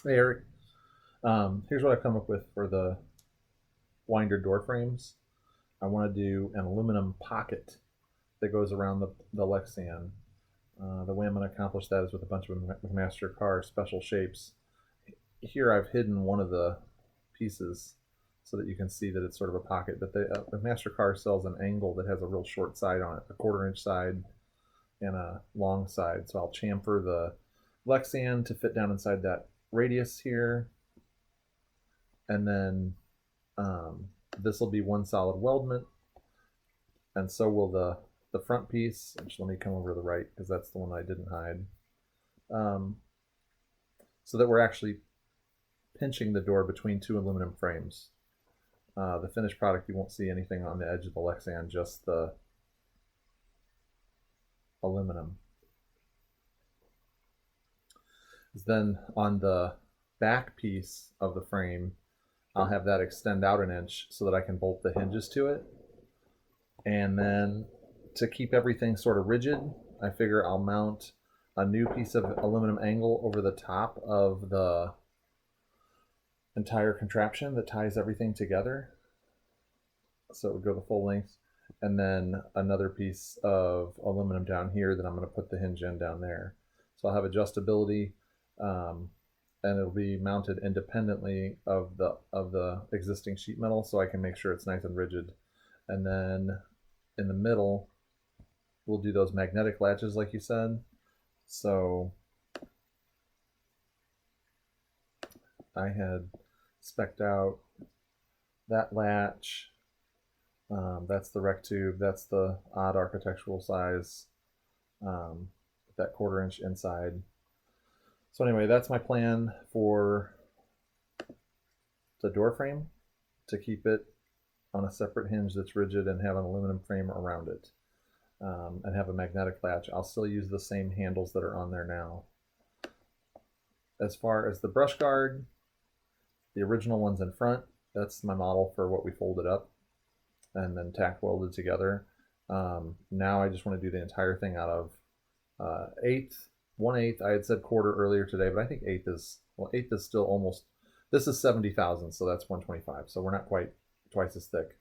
Hey Eric, here's what I've come up with for the winder door frames. I want to do an aluminum pocket that goes around the Lexan. The way I'm going to accomplish that is with a bunch of Master special shapes. Here I've hidden one of the pieces so that you can see that it's sort of a pocket. But the Master sells an angle that has a real short side on it, a 1/4 inch side and a long side. So I'll chamfer the Lexan to fit down inside that radius here, and then this will be one solid weldment, and so will the front piece. Just let me come over to the right because that's the one I didn't hide. Um, so that we're actually pinching the door between two aluminum frames. The finished product, you won't see anything on the edge of the Lexan, just the aluminum. Then on the back piece of the frame, I'll have that extend out an inch so that I can bolt the hinges to it. And then to keep everything sort of rigid, I figure I'll mount a new piece of aluminum angle over the top of the entire contraption that ties everything together. So it would go the full length. And then another piece of aluminum down here that I'm going to put the hinge in down there. So I'll have adjustability, and it'll be mounted independently of the existing sheet metal, so I can make sure it's nice and rigid. And then in the middle, we'll do those magnetic latches like you said. So I had specced out that latch. That's the rec tube. That's the odd architectural size. That 1/4 inch inside. So anyway, that's my plan for the door frame, to keep it on a separate hinge that's rigid and have an aluminum frame around it, and have a magnetic latch. I'll still use the same handles that are on there now. As far as the brush guard, the original one's in front. That's my model for what we folded up and then tack welded together. Now I just want to do the entire thing out of eighth, 1/8. I had said quarter earlier today, but I think eighth is still almost. This is 70 thousandths, so that's 125. So we're not quite twice as thick.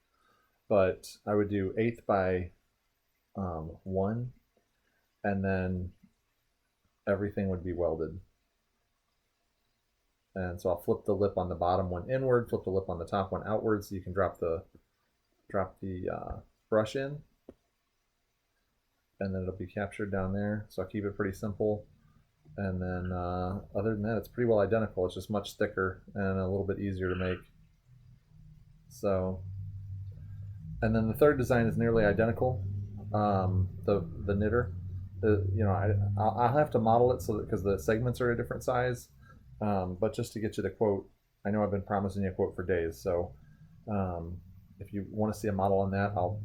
But I would do eighth by 1, and then everything would be welded. And so I'll flip the lip on the bottom one inward, flip the lip on the top one outward, so you can drop the brush in, and then it'll be captured down there. So I'll keep it pretty simple. And then other than that, it's pretty well identical. It's just much thicker and a little bit easier to make. So, and then the third design is nearly identical. The knitter, I'll have to model it so that, because the segments are a different size. But just to get you the quote, I know I've been promising you a quote for days. So if you want to see a model on that, I'll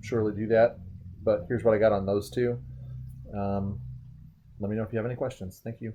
surely do that. But here's what I got on those two. Let me know if you have any questions. Thank you.